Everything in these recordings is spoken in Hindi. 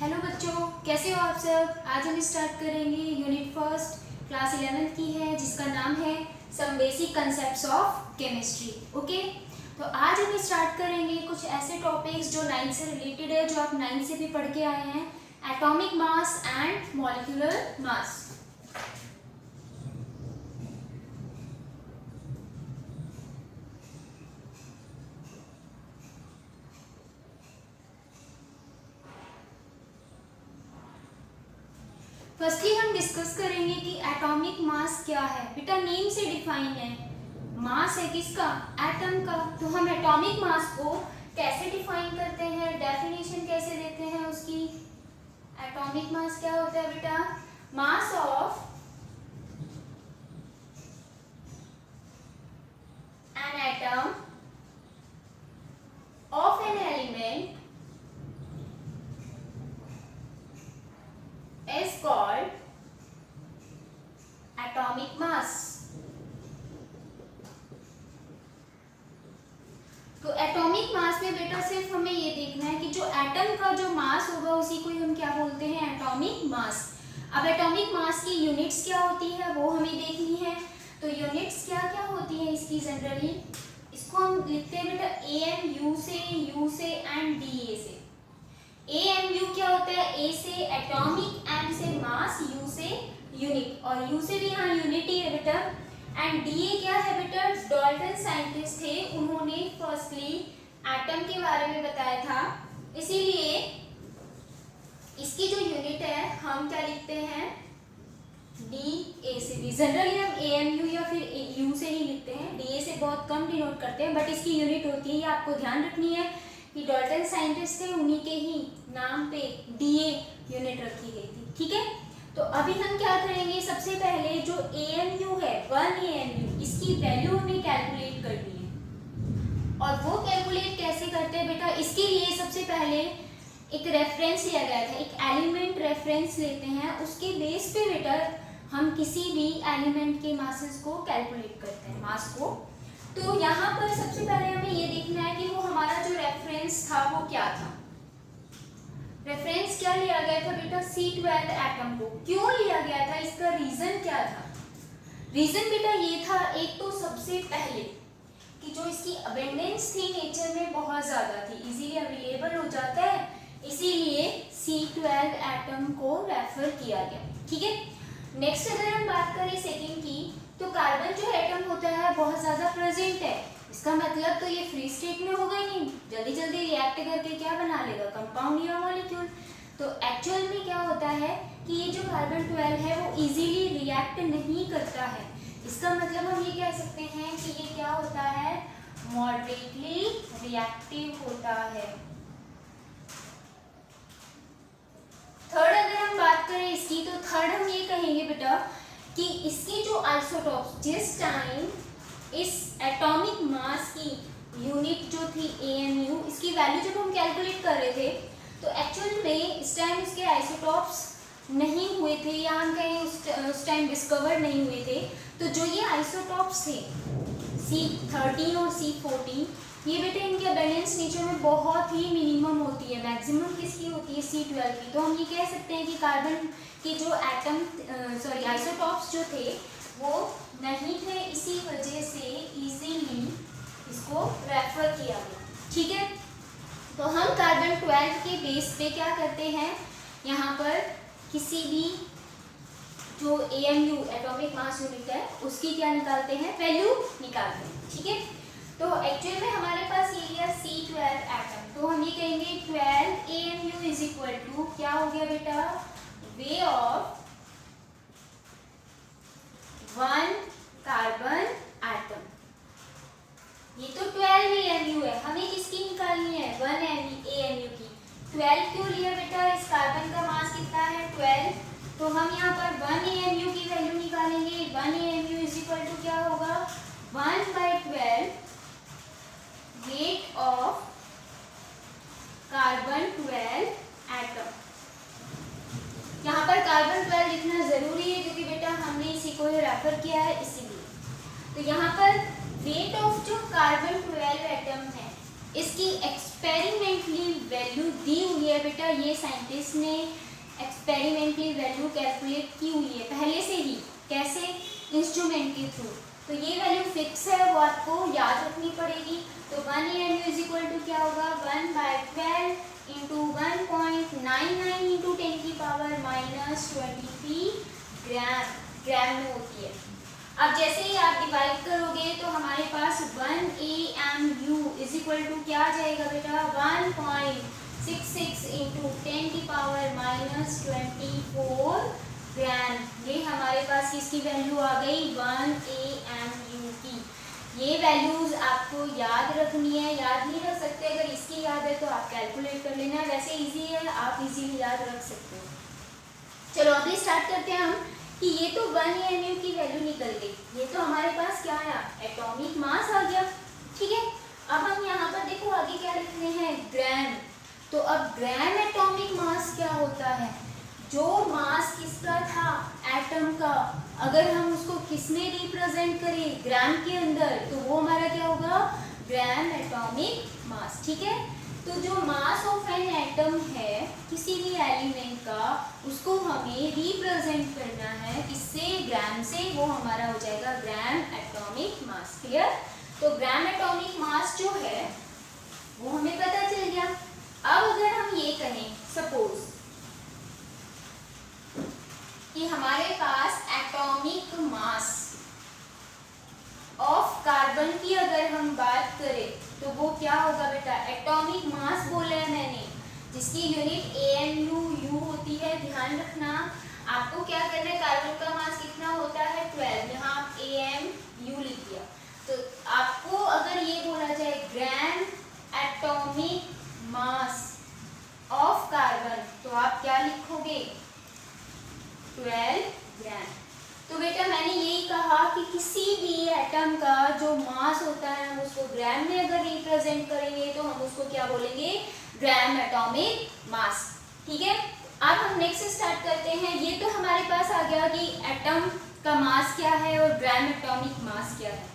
हेलो बच्चों, कैसे हो आप सब। आज हम स्टार्ट करेंगे यूनिट फर्स्ट क्लास 11th की है, जिसका नाम है some basic concepts of chemistry. Okay, तो आज हम स्टार्ट करेंगे कुछ ऐसे टॉपिक्स जो 9th से रिलेटेड है, जो आप 9th से भी पढ़ के आए हैं। Atomic mass and molecular mass. Firstly हम डिस्कस करेंगे कि एटॉमिक मास क्या है। बेटा नेम से डिफाइन है, मास है किसका, एटम का। तो हम एटॉमिक मास को कैसे डिफाइन करते हैं, डेफिनेशन कैसे देते हैं उसकी। एटॉमिक मास क्या होता है बेटा, mass of an atom of an element is called atomic mass। तो एटॉमिक मास में बेटा सिर्फ हमें ये देखना है कि जो एटम का जो मास होगा उसी को हम क्या बोलते हैं, एटॉमिक मास। अब एटॉमिक मास की यूनिट्स क्या होती है वो हमें देखनी है। तो यूनिट्स क्या क्या होती है इसकी जनरली, इसको हम लिखते हैं बेटा AMU से, U से एंड DA से। AMU क्या होता है, A से एटॉमिक, M से मास, U से यूनिट, और U से भी यहाँ यूनिट ही है बेटा। एंड DA क्या है बेटा, डाल्टन साइंटिस्ट थे, उन्होंने फर्स्टली एटम के बारे में बताया था, इसीलिए इसकी जो यूनिट है हम क्या लिखते हैं, DA से भी। जनरली हम AMU या फिर U से ही लिखते हैं, DA से बहुत कम डिनोट करते हैं, बट इसकी यूनिट होती है, ये आपको ध्यान रखनी है कि डाल्टन साइंटिस्ट थे, उन्हीं के ही नाम पे DA यूनिट रखी गई थी। ठीक है, तो अभी हम क्या करेंगे, सबसे पहले जो AMU है 1 AMU, इसकी वैल्यू हमें कैलकुलेट करनी है। और वो कैलकुलेट कैसे करते हैं बेटा, इसके लिए सबसे पहले एक रेफरेंस लिया गया था, एक एलिमेंट रेफरेंस लेते हैं, उसके बेस पे बेटा हम किसी भी एलिमेंट के मासेस को कैलकुलेट करते हैं, मास को। तो यहाँ पर सबसे पहले हमें ये देखना है कि वो हमारा जो रेफरेंस था वो क्या था। रेफरेंस क्या लिया गया था बेटा, C12 एटम को। क्यों लिया गया था, इसका रीजन क्या था। रीजन बेटा ये था, एक तो सबसे पहले कि जो इसकी अबेंडेंस थी नेचर में बहुत ज्यादा थी, इजीली अवेलेबल हो जाता है, इसीलिए C12 एटम को रेफर किया गया। ठीक है, नेक्स्ट अगर हम बात करें सेकेंड की, तो कार्बन जो एटम होता है बहुत ज्यादा प्रेजेंट है, इसका मतलब तो ये फ्री स्टेट में होगा ही नहीं, जल्दी जल्दी रिएक्ट करके क्या बना लेगा, कंपाउंड या मॉलिक्यूल। तो एक्चुअल में क्या होता है कि ये जो कार्बन 12 है वो इजीली रिएक्ट नहीं करता है, इसका मतलब हम ये कह सकते हैं कि ये क्या होता है, मॉडरेटली रिएक्टिव होता है। थर्ड अगर हम बात करें इसकी, तो थर्ड हम ये कहेंगे बेटा कि इसकी जो आइसोटॉप्स, जिस टाइम इस एटॉमिक मास की यूनिट जो थी AMU, इसकी वैल्यू जब हम कैलकुलेट कर रहे थे, तो एक्चुअल में इस टाइम इसके आइसोटॉप्स नहीं हुए थे, या हम कहें उस टाइम डिस्कवर नहीं हुए थे। तो जो ये आइसोटॉप्स थे C13 और C14, ये बेटे इनकी अबेंडेंस नेचर में बहुत ही मिनिमम होती है, मैक्सिमम किसकी होती है, C12 की। तो हम ये कह सकते हैं कि कार्बन के जो एटम आइसोटॉप्स जो थे वो नहीं थे, इसी वजह से इजीली इसको रेफर किया गया। ठीक है, तो हम कार्बन 12 के बेस पे क्या करते हैं, यहाँ पर किसी भी जो AMU एटॉमिक मास यूनिट है उसकी क्या निकालते हैं, वैल्यू निकालते हैं। ठीक है, तो एक्चुअल में हमारे पास ये लिया C12 एटम, तो हम ये कहेंगे 12 AMU इज इक्वल टू क्या हो गया बेटा, वे ऑफ 1 कार्बन एटम। ये तो 12 AMU है, हमें किसकी निकालनी है, 1 AMU की। 12 क्यों लिया बेटा, इस कार्बन का मास कितना है 12, तो हम यहाँ पर 1 AMU की वैल्यू निकालेंगे। 1 AMU इज इक्वल टू क्या होगा, 1/12 वेट ऑफ कार्बन 12 एटम। यहाँ पर कार्बन 12 लिखना जरूरी है क्योंकि बेटा हमने इसी को रेफर किया है, इसीलिए। तो यहाँ पर वेट ऑफ जो कार्बन 12 एटम है, इसकी एक्सपेरिमेंटली वैल्यू दी हुई है बेटा, ये साइंटिस्ट ने एक्सपेरिमेंटली वैल्यू कैलकुलेट की हुई है पहले से ही। कैसे? इंस्ट्रूमेंट के थ्रू। तो ये वैल्यू फिक्स है, वो आपको याद रखनी पड़ेगी। तो 1 AMU इज इक्वल टू क्या होगा, 1/12 इंटू 1.99 इंटू 10 की पावर माइनस 23 ग्राम में होती है। अब जैसे ही आप डिवाइड करोगे तो हमारे पास 1 AMU इज इक्वल टू क्या आ जाएगा बेटा, 1.66 इंटू 10 की पावर माइनस 24 ग्राम। ये हमारे पास इसकी वैल्यू आ गई 1 AMU की। ये वैल्यूज आपको याद रखनी है, याद नहीं रख सकते, अगर इसकी याद है तो आप कैलकुलेट कर लेना, वैसे इजी है, आप इजीली याद रख सकते हो। चलो अभी स्टार्ट करते हैं हम कि ये तो 1 AMU की वैल्यू निकल गई, ये तो हमारे पास क्या आया, एटॉमिक मास आ गया। ठीक है, अब हम यहाँ पर देखो आगे क्या लिख रहे हैं, ग्राम। तो अब ग्राम एटॉमिक मास क्या होता है, जो मास किसका था, एटम का, अगर हम उसको किस में रिप्रेजेंट करें, ग्राम के अंदर, तो वो हमारा क्या होगा, ग्राम एटॉमिक मास। ठीक है, तो जो मास ऑफ एन एटम है किसी भी एलिमेंट का, उसको हमें रिप्रेजेंट करना है किससे, ग्राम से, वो हमारा हो जाएगा ग्राम एटॉमिक मास। क्लियर? तो ग्राम एटॉमिक मास जो है वो हमें पता चल गया। अब अगर हम ये कहें सपोज कि हमारे पास एटॉमिक मास ऑफ कार्बन की अगर हम बात करें तो वो क्या होगा बेटा, एटॉमिक मास बोला है मैंने, जिसकी यूनिट AMU U होती है। ध्यान रखना, आपको क्या करना है, कार्बन का मास कितना होता है 12, यहाँ आप AMU लिख दिया। तो आपको अगर ये बोला जाए gram atomic mass of carbon, तो आप क्या लिखोगे, 12 ग्राम। तो बेटा मैंने यही कहा कि किसी भी एटम का जो मास होता है हम उसको ग्राम में अगर रिप्रेजेंट करेंगे तो हम उसको क्या बोलेंगे, ग्राम एटॉमिक मास। ठीक है, अब हम नेक्स्ट स्टार्ट करते हैं। ये तो हमारे पास आ गया कि एटम का मास क्या है और ग्राम एटॉमिक मास क्या है।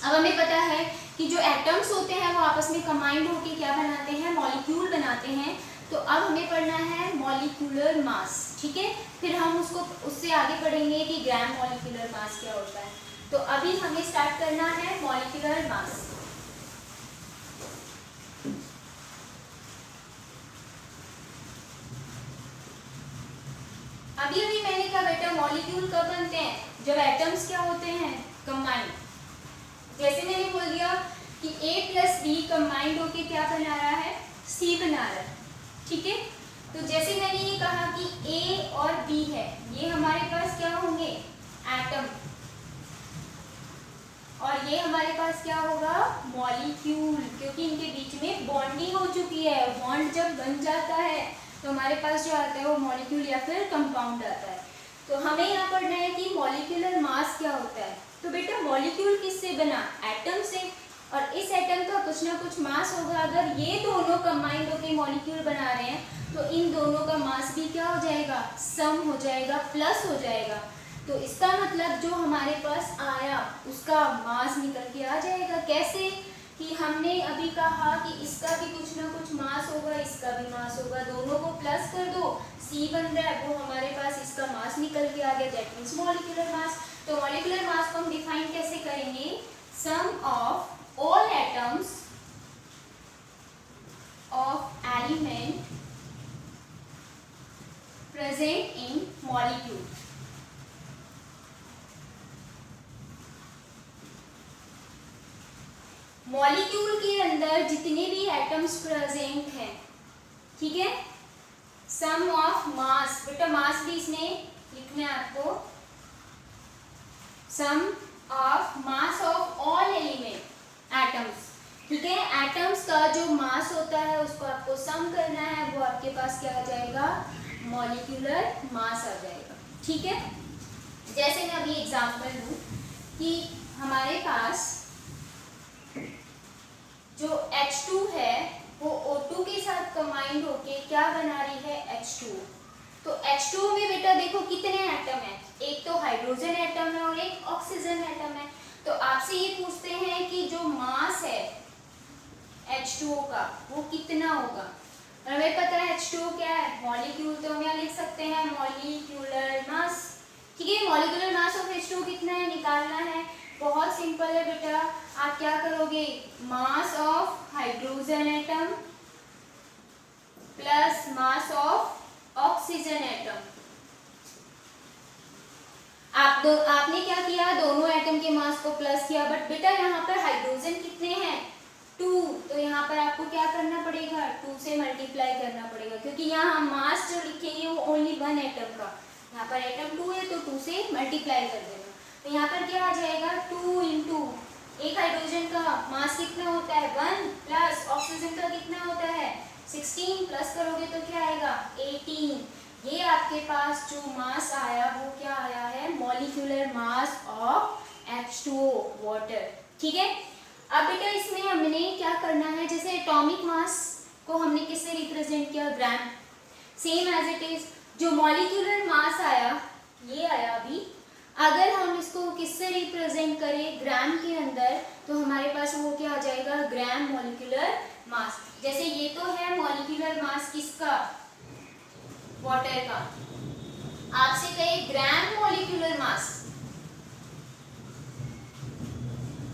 अब हमें पता है कि जो एटम्स होते हैं वो आपस में कंबाइंड होकर क्या बनाते हैं, मॉलिक्यूल बनाते हैं। तो अब हमें पढ़ना है मॉलिक्यूलर मास। ठीक है, फिर हम उसको उससे आगे पढ़ेंगे कि ग्राम मॉलिक्यूलर मास क्या होता है। तो अभी हमें स्टार्ट करना है मॉलिक्यूलर मास। अभी मैंने कहा बेटा मॉलिक्यूल कब बनते हैं, जब एटम्स क्या होते हैं, कंबाइंड। जैसे मैंने बोल दिया कि A + B कंबाइंड होके क्या बना रहा है, C बना रहा है। ठीक है, तो जैसे मैंने ये कहा कि A और B है, ये हमारे पास क्या होंगे, एटम, और ये हमारे पास क्या होगा, मॉलिक्यूल, क्योंकि इनके बीच में बॉन्डिंग हो चुकी है। बॉन्ड जब बन जाता है तो हमारे पास जो आता है वो मॉलिक्यूल या फिर कंपाउंड आता है। तो हमें यहाँ पढ़ना है कि मॉलिक्यूलर मास क्या होता है। तो बेटा मॉलिक्यूल किससे बना, एटम से, और इस एटम का कुछ ना कुछ मास होगा। अगर ये दोनों कंबाइंड होकर मॉलिक्यूल बना रहे हैं तो इन दोनों का मास भी क्या हो जाएगा, सम हो जाएगा, प्लस हो जाएगा। तो इसका मतलब जो हमारे पास आया उसका मास निकल के आ जाएगा। कैसे कि हमने अभी कहा कि इसका भी कुछ ना कुछ मास होगा, इसका भी मास होगा, दोनों को प्लस कर दो, C बन रहा है, वो हमारे पास इसका मास निकल के आ गया, दैट मीन्स मॉलिक्यूलर मास। तो मॉलिक्यूलर मास को हम डिफाइन कैसे करेंगे, sum of all atoms of element present in molecule। Molecule के अंदर जितने भी एटम्स प्रेजेंट हैं, ठीक है, सम ऑफ मास, बेटा मास भी इसमें लिखना है आपको, sum of mass of all element atoms. ठीक है, एटम्स का जो मास होता है उसको आपको सम करना है, वो आपके पास क्या आ जाएगा, मॉलिक्यूलर मास आ जाएगा। ठीक है, जैसे मैं अभी एग्जांपल दूं कि हमारे पास जो H2 है वो O2 के साथ कंबाइंड होके क्या बना रही है, H2। तो H2 में बेटा देखो कितने एटम हैं, एक तो हाइड्रोजन एटम है और एक ऑक्सीजन एटम है। तो आपसे ये पूछते हैं कि जो मास है H2O का वो कितना होगा। और हमें पता है H2O क्या है, मॉलिक्यूल, तो हम यहाँ लिख सकते हैं मॉलिक्यूलर मास। ठीक है, मॉलिक्यूलर मास ऑफ H2O कितना है निकालना है, बहुत सिंपल है बेटा। आप क्या करोगे, mass of hydrogen atom plus mass of oxygen atom. आपने क्या किया, दोनों एटम के मास को प्लस किया, बट बेटा यहाँ पर हाइड्रोजन कितने हैं, 2, तो यहाँ पर आपको क्या करना पड़ेगा, 2 से मल्टीप्लाई करना पड़ेगा, क्योंकि यहाँ हम मास जो लिखेंगे वो ओनली 1 एटम का, यहाँ पर एटम 2 है तो 2 से मल्टीप्लाई कर देना। तो यहाँ पर क्या आ जाएगा, 2 इंटू एक हाइड्रोजन का मास कितना होता है 1, प्लस ऑक्सीजन का कितना होता है 16, प्लस करोगे तो क्या आएगा 18। ये आपके पास जो मास आया वो क्या आया है, molecular mass of H2O water. ठीक है, अब बेटा इसमें हमने क्या करना है, जैसे एटॉमिक मास को हमने किससे रिप्रेजेंट किया, ग्राम, सेम एज इट इज जो मॉलिक्यूलर मास आया ये आया अभी, अगर हम इसको किससे रिप्रेजेंट करें ग्राम के अंदर, तो हमारे पास वो क्या आ जाएगा, ग्राम मॉलिक्यूलर मास। जैसे ये तो है मॉलिक्यूलर मास किसका, वाटर का, आपसे कहे ग्राम मॉलिक्यूलर मास,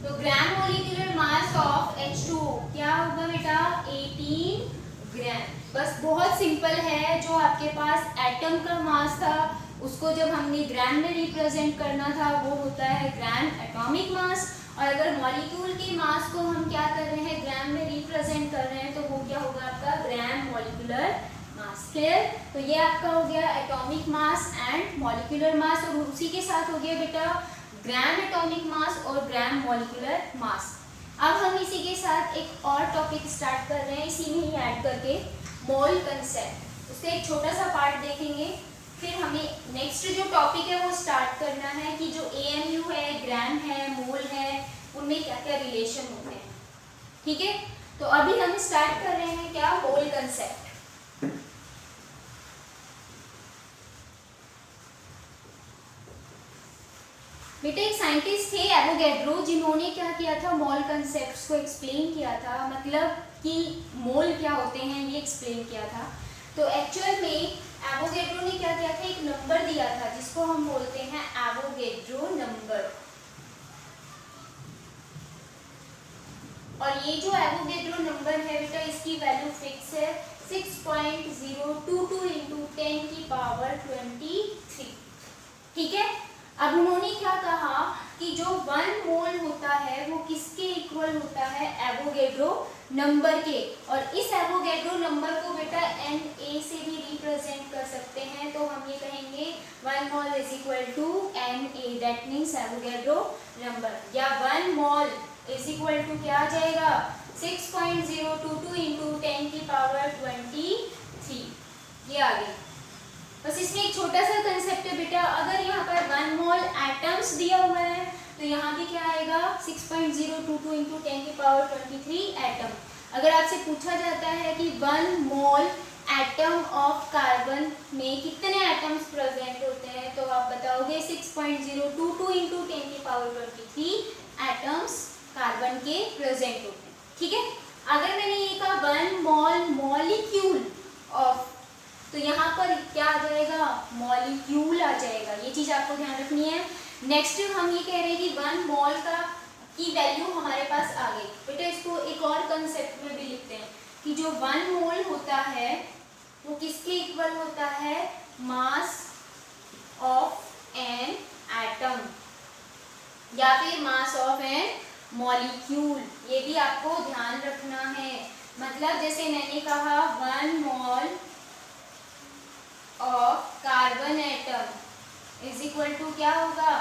तो gram molecular mass of H2O क्या होगा बेटा 18 ग्राम। बस बहुत सिंपल है, जो आपके पास एटम का मास था उसको जब हमने ग्राम में रिप्रेजेंट करना था वो होता है ग्राम एटॉमिक मास, और अगर मॉलिक्यूल के मास को हम क्या कर रहे हैं ग्राम में रिप्रेजेंट कर रहे हैं तो वो क्या होगा आपका ग्राम मॉलिक्यूलर मास। क्लियर, तो ये आपका हो गया atomic mass and molecular mass, और उसी के साथ हो गया बेटा ग्राम एटॉमिक मास और ग्राम मॉलिक्यूलर मास। अब हम इसी के साथ एक और टॉपिक स्टार्ट कर रहे हैं, इसी में ही ऐड करके मोल कंसेप्ट, उसका एक छोटा सा पार्ट देखेंगे, फिर हमें नेक्स्ट जो टॉपिक है वो स्टार्ट करना है कि जो AMU है, ग्राम है, मोल है, उनमें क्या क्या रिलेशन होते हैं। ठीक है, तो अभी हम स्टार्ट कर रहे हैं क्या, मोल कंसेप्ट। बेटा एक साइंटिस्ट थे एवोगैड्रो, जिन्होंने क्या किया था, मोल कंसेप्ट्स को एक्सप्लेन किया था, मतलब कि मोल क्या होते हैं ये एक्सप्लेन किया था। तो एक्चुअल में एवोगैड्रो ने क्या किया था, एक नंबर दिया था जिसको हम बोलते हैं एवोगैड्रो नंबर, और ये जो एवोगैड्रो नंबर है बेटा इसकी वैल्यू फिक्स है 6.022 इंटू 10 की पावर 23। ठीक है, अब उन्होंने क्या कहा कि जो 1 मोल होता है वो किसके इक्वल होता है, एवोगैड्रो नंबर के, और इस एवोगैड्रो नंबर को बेटा Na से भी रिप्रेजेंट कर सकते हैं, तो हम ये कहेंगे 1 mole is equal to Na, that means Avogadro number, या 1 मोल इज इक्वल टू क्या आ जाएगा 6.022 इंटू 10 की पावर 23, ये आ गई। बस इसमें एक छोटा सा कंसेप्ट है बेटा, अगर यहाँ पर 1 मोल एटम्स दिया हुआ है तो यहाँ भी क्या आएगा 6.022 इंटू 10 की पावर 23 एटम। अगर आपसे पूछा जाता है कि 1 मोल एटम ऑफ कार्बन में कितने एटम्स प्रेजेंट होते हैं, तो आप बताओगे 6.022 इंटू 10 की पावर 23 एटम्स कार्बन के प्रेजेंट होते हैं। ठीक है, अगर मैंने ये कहा 1 मोल मॉलिक्यूल ऑफ, तो यहाँ पर क्या आ जाएगा, मॉलिक्यूल आ जाएगा, ये चीज आपको ध्यान रखनी है। नेक्स्ट हम ये कह रहे हैं कि 1 मोल की वैल्यू हमारे पास आ गई बेटा, इसको एक और कंसेप्ट में भी लिखते हैं कि जो 1 मोल होता है वो किसके इक्वल होता है, मास ऑफ एन एटम या फिर मास ऑफ एन मॉलिक्यूल, ये भी आपको ध्यान रखना है। मतलब जैसे मैंने कहा 1 mole of carbon atom is equal to क्या होगा,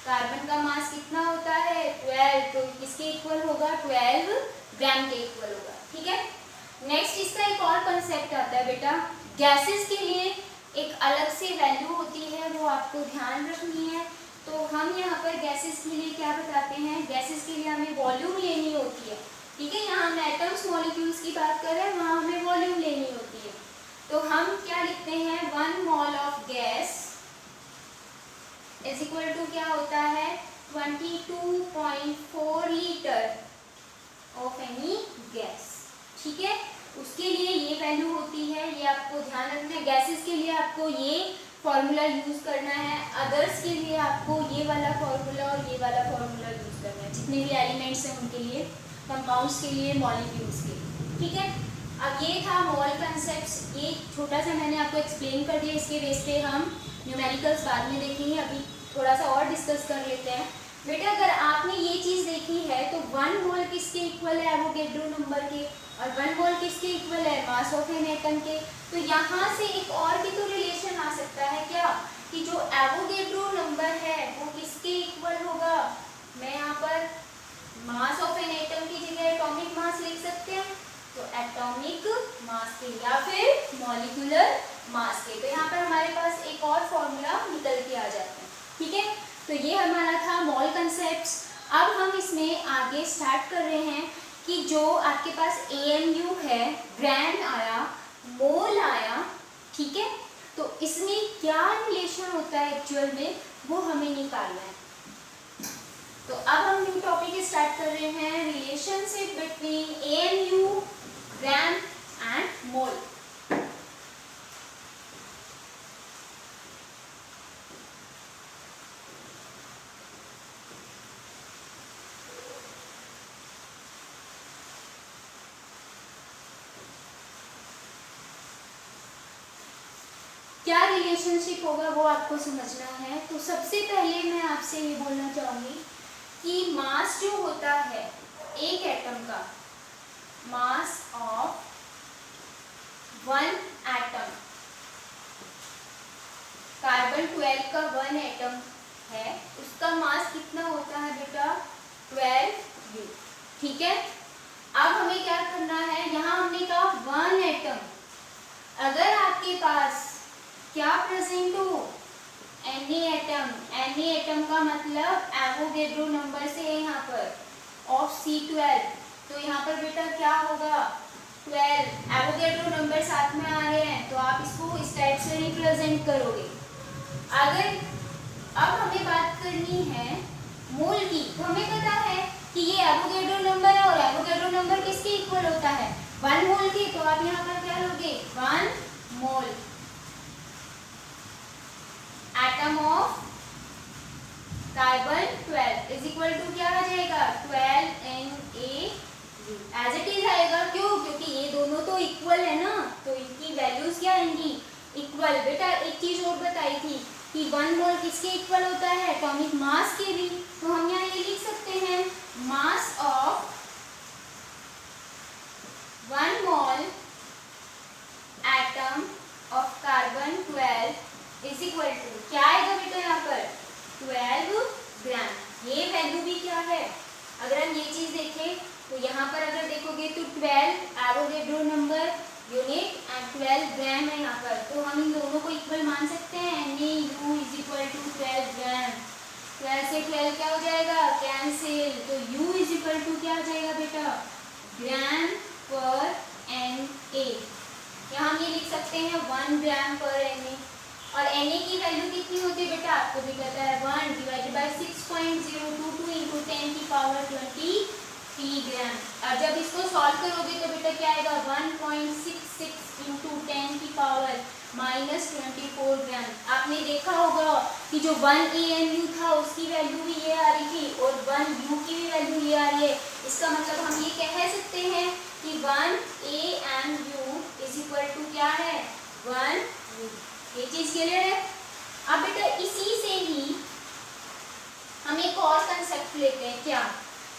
कार्बन का मास कितना होता है 12, तो किसके इक्वल होगा 12 ग्राम के इक्वल होगा। ठीक है, नेक्स्ट इसका एक और कंसेप्ट आता है बेटा, गैसेस के लिए एक अलग से वैल्यू होती है, वो आपको ध्यान रखनी है। तो हम यहाँ पर गैसेस के लिए क्या बताते हैं, गैसेस के लिए हमें वॉल्यूम लेनी होती है। ठीक है, यहाँ हम एटम्स मॉलिक्यूल्स की बात कर रहे हैं, वहाँ हमें वॉल्यूम लेनी होती है। तो हम क्या लिखते हैं 1 mole of gas is equal to क्या होता है 22.4 लीटर ऑफ एनी गैस। ठीक है, उसके लिए ये वैल्यू होती है, ये आपको ध्यान रखना है। गैसेस के लिए आपको ये फॉर्मूला यूज करना है, अदर्स के लिए आपको ये वाला फॉर्मूला और ये वाला फॉर्मूला यूज करना है, जितने भी एलिमेंट्स हैं उनके लिए, कंपाउंड्स के लिए, मॉलिक्यूल्स के लिए, ठीक है। अब ये था मोल कंसेप्ट्स, ये छोटा सा मैंने आपको एक्सप्लेन कर दिया, इसके बेस पे हम न्यूमेरिकल्स बाद में देखेंगे, अभी थोड़ा सा और डिस्कस कर लेते हैं। बेटा अगर आपने ये चीज़ देखी है तो 1 मोल किसके इक्वल है, एवोगैड्रो नंबर के, और 1 मोल किसके इक्वल है, मास ऑफ एन एटम के। तो यहाँ से एक और भी तो रिलेशन आ सकता है क्या, कि जो एवोगैड्रो नंबर है वो किसके इक्वल होगा। मैं यहाँ पर मास ऑफ एन एटम की जगह एटॉमिक मास लिख सकते हैं, तो एटॉमिक मास के या फिर मॉलिक्यूलर मास के। तो यहाँ पर हमारे पास एक और फॉर्मूला निकल के आ जाता है, ठीक है। तो ये हमारा था मोल कंसेप्ट्स। अब हम इसमें आगे स्टार्ट कर रहे हैं कि जो आपके पास AMU है, ग्राम आया, मोल आया, ठीक है, तो इसमें क्या रिलेशन होता है एक्चुअल में, वो हमें निकालना है। तो अब हम न्यू टॉपिक स्टार्ट कर रहे हैं, relationship between AMU, gram and मोल। क्या रिलेशनशिप होगा वो आपको समझना है। तो सबसे पहले मैं आपसे ये बोलना चाहूँगी कि मास जो होता है एक एटम का, मास ऑफ 1 एटम, कार्बन 12 का 1 एटम है, उसका मास कितना होता है बेटा, 12U, ठीक है। अब हमें क्या करना है, यहाँ हमने कहा 1 एटम, अगर आपके पास क्या प्रेजेंट हो, एनी एटम, एनी एटम का मतलब एवोगैड्रो नंबर से है यहाँ पर ऑफ C12, तो यहाँ पर बेटा क्या होगा 12, एवोगैड्रो नंबर साथ में आ रहे हैं तो आप इसको इस टाइप से रिप्रेजेंट करोगे। अगर अब हमें बात करनी है मोल की, तो हमें पता है कि ये एवोगैड्रो नंबर है और एवोगैड्रो नंबर किसके इक्वल होता है, 1 मोल की, तो आप यहाँ पर क्या लोगे 1 mole atom of carbon 12 is equal to क्या आ जाएगा 12NaU, एज इट इज आएगा। क्यों, क्योंकि ये दोनों तो इक्वल है ना, तो इनकी वैल्यूज क्या आएंगी, इक्वल। बेटा एक चीज और बताई थी कि 1 मोल किसके इक्वल होता है, एटॉमिक मास के भी, तो हम यहाँ ये लिख सकते हैं mass of 1 mole atom of carbon 12 is equal to क्या आएगा बेटा यहाँ पर 12 ग्राम। ये वैल्यू भी क्या है, अगर हम ये चीज देखें तो यहाँ पर अगर देखोगे तो 12 एवोगैड्रो नंबर यूनिट एंड 12 ग्राम है यहाँ पर, तो हम इन दोनों को इक्वल मान सकते हैं। NaU इज इक्वल टू 12 ग्राम, 12 से 12 क्या हो जाएगा कैंसिल, तो U इज इक्वल टू क्या आ जाएगा बेटा ग्राम पर Na। यहाँ हम ये लिख सकते हैं 1 ग्राम पर Na, और Na की वैल्यू कितनी होती है बेटा, आपको भी पता है 1 डिवाइडेड बाय 6.022 इंटू 10 की पावर 23 ग्राम। और जब इसको सॉल्व करोगे तो बेटा क्या आएगा 1.66 इंटू 10 की पावर -24 ग्राम। आपने देखा होगा कि जो 1 AMU था उसकी वैल्यू भी ये आ रही थी और 1U की भी वैल्यू ये आ रही है। इसका मतलब हम ये कह सकते हैं कि 1 AMU इज इक्वल टू क्या है 1U। ये चीज क्लियर है। अब बेटा इसी से ही हम एक और कंसेप्ट लेते हैं, क्या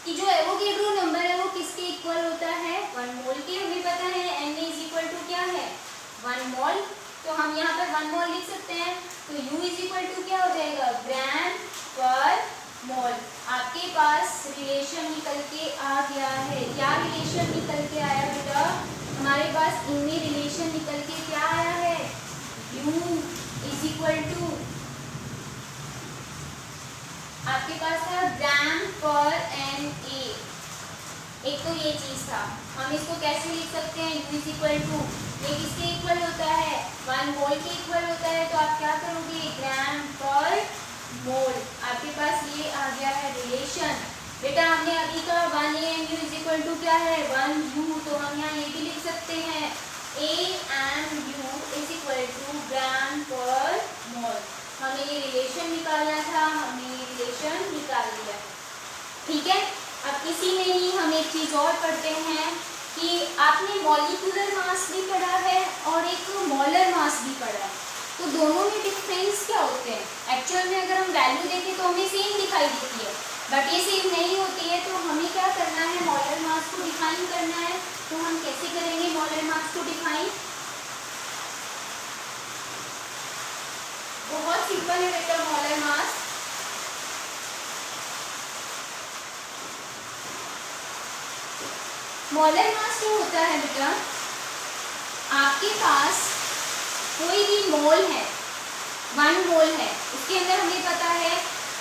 कि जो एवोगैड्रो नंबर है वो किसके इक्वल होता है 1 मोल के। हमें पता है Na इज इक्वल टू क्या है 1 मोल, तो हम यहाँ पर 1 मोल लिख सकते हैं, तो U इज इक्वल टू क्या हो जाएगा ग्राम पर मोल। आपके पास रिलेशन निकल के आ गया है। क्या रिलेशन निकल के आया बेटा, हमारे पास इनमें रिलेशन निकल के क्या आया है U इज इक्वल टू आपके पास था ग्राम पर Na। एक तो ये चीज था, हम इसको कैसे लिख सकते हैं U इज इक्वल टू, ये किसके इक्वल होता है 1 मोल के इक्वल होता है, तो आप क्या करोगे ग्राम पर मोल। आपके पास ये आ गया है रिलेशन। बेटा हमने अभी का 1 AMU इज इक्वल टू क्या है 1 U, तो हम यहाँ ये भी लिख सकते हैं AMU इज इक्वल टू ग्राम पर मोल। हमें ये रिलेशन निकालना था, हमने ये रिलेशन निकाल लिया। ठीक है, अब इसी में ही हम एक चीज और पढ़ते हैं कि आपने मॉलिक्यूलर मास भी पढ़ा है और एक मोलर मास भी पढ़ा है, तो दोनों में डिफरेंस क्या होते हैं। एक्चुअल में अगर हम वैल्यू देखें तो हमें सेम दिखाई देती है, बट ये सेम नहीं होती है। तो हमें क्या करना है, मोलर मास को डिफाइन करना है। तो हम कैसे करेंगे मोलर मास को डिफाइन? बहुत सिंपल है बेटा मोलर मास। मोलर मास जो होता है बेटा, आपके पास कोई भी मोल है, 1 मोल है, उसके अंदर हमें पता है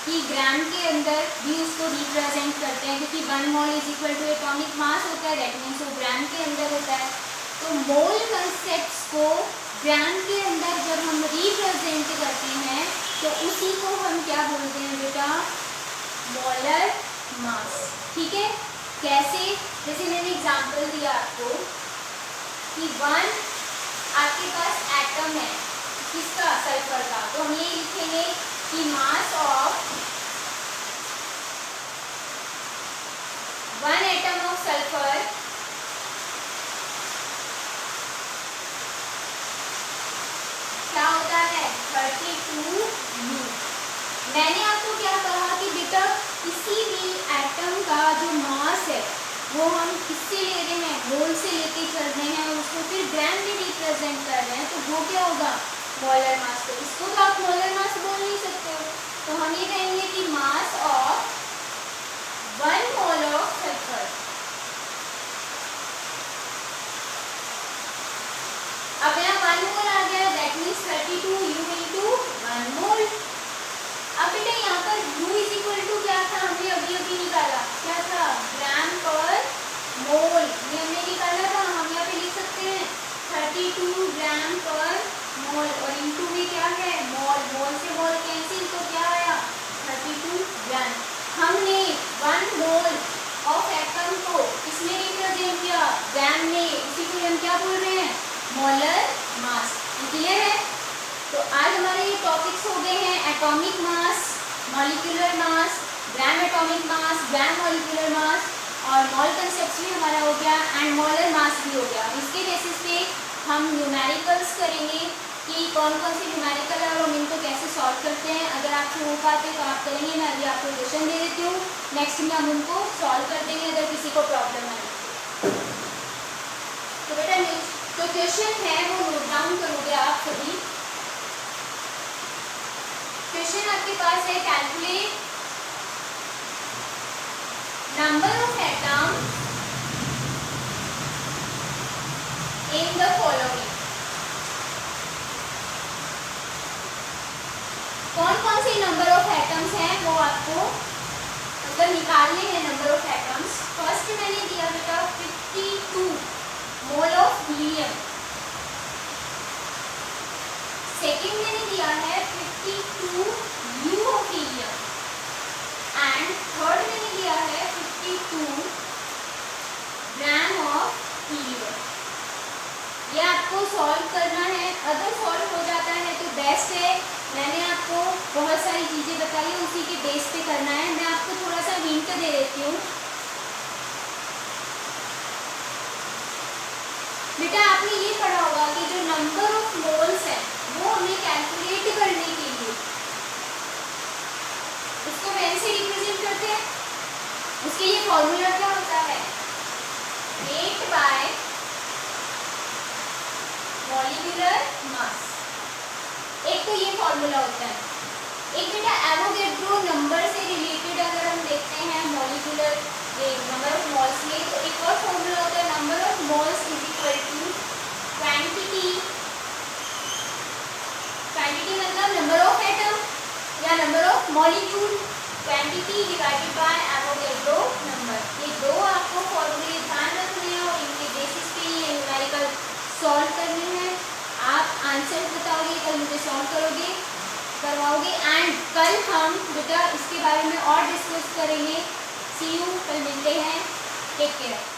कि ग्राम के अंदर भी उसको रिप्रेजेंट करते हैं, क्योंकि 1 mole is equal to atomic mass होता है, दैट मीन्स वो ग्राम के अंदर होता है। तो मोल कंसेप्ट्स को ग्राम के अंदर जब हम रिप्रेजेंट करते हैं तो उसी को हम क्या बोलते हैं बेटा, मोलर मास। ठीक है, कैसे? जैसे मैंने एग्जांपल दिया आपको कि 1 आपके पास एटम है, किसका? सल्फर का। तो हम ये लिखेंगे कि मास ऑफ 1 एटम ऑफ सल्फर क्या होता है 32 U। मैंने आपको क्या कहा कि बेटा किसी भी एटम का जो मास है वो हम किससे ले रहे हैं, मोल से लेके चल रहे हैं और उसको फिर ग्राम में रिप्रेजेंट कर रहे हैं, तो वो क्या होगा, मोलर मास। तो इसको तो आप मोलर मास बोल नहीं सकते हो, तो हम ये कहेंगे कि मास ऑफ 1 मोल ऑफ सल्फर। अब यहाँ 1 मोल आ गया, दैट मीन्स 32 U into 1 मोल। अब बेटा यहाँ पर U इज इक्वल टू क्या था, हमने अभी अभी निकाला, क्या था, ग्राम पर मोल। ये हमने निकाला था, हम यहाँ पे लिख सकते हैं 32 ग्राम पर मोल, और इनटू में क्या है, मोल। मोल से मोल कैंसिल, तो क्या आया 32 ग्राम। हमने 1 मोल ऑफ एटम को किसमें रिप्रेजेंट किया, ग्राम में, उसी को हम क्या बोल रहे हैं, मोलर मास। क्लियर है? तो आज हमारे ये टॉपिक्स हो गए हैं atomic mass, molecular mass, gram atomic mass, gram molecular mass, और मोल कंसेप्ट भी हमारा हो गया एंड मोलर मास भी हो गया। इसके बेसिस पे हम न्यूमेरिकल्स करेंगे कि कौन कौन से न्यूमेरिकल है और हम इनको कैसे सॉल्व करते हैं। अगर आपसे हो पाते तो आप करेंगे, मैं अभी आपको क्वेश्चन दे देती हूँ, नेक्स्ट में हम उनको सॉल्व कर देंगे अगर किसी को प्रॉब्लम है। तो बेटा जो क्वेश्चन है वो नोट डाउन करोगे आप सभी। क्वेश्चन आपके पास है, calculate number of atom in the following. कौन कौन से नंबर ऑफ एटम्स हैं वो आपको मतलब निकालने हैं नंबर ऑफ एटम्स। फर्स्ट मैंने दिया बेटा 52 मोल ऑफ हीलियम, सेकेंड मैंने दिया है 52 U of helium, and third मैंने दिया है 52 ग्राम ऑफ हीलियम। ये आपको सॉल्व करना है, अगर सॉल्व हो जाता है तो बेस्ट है। मैंने आपको बहुत सारी चीज़ें बताई है, उसी के बेस पे करना है। मैं आपको थोड़ा सा हिंट दे देती हूँ बेटा, आपने ये पढ़ा होगा कि जो नंबर ऑफ मोल्स है वो हमें कैलकुलेट करने के लिए उसको मैन से रिप्रेजेंट करते हैं। उसके लिए फॉर्मूला क्या होता है, वेट बाय मॉलिक्यूलर मास। एक तो ये फॉर्मूला होता है। एक बेटा एवोगैड्रो नंबर से रिलेटेड अगर हम देखते हैं मॉलिक्यूलर नंबर ऑफ मोल्स में, तो एक और फॉर्मूला होता है, number of moles is equal to quantity. Quantity मतलब नंबर ऑफ एटम या number of molecule, quantity divided by Avogadro number. ये दो आपको फॉर्मूले ध्यान रखने हैं और इनके बेसिस पे ये न्यूमेरिकल सॉल्व करने हैं। आप आंसर बताओगे, कल मुझे सॉल्व करोगे, करवाओगे, एंड कल हम बेटा इसके बारे में और डिस्कस करेंगे सी यू, कल मिलते हैं, टेक केयर।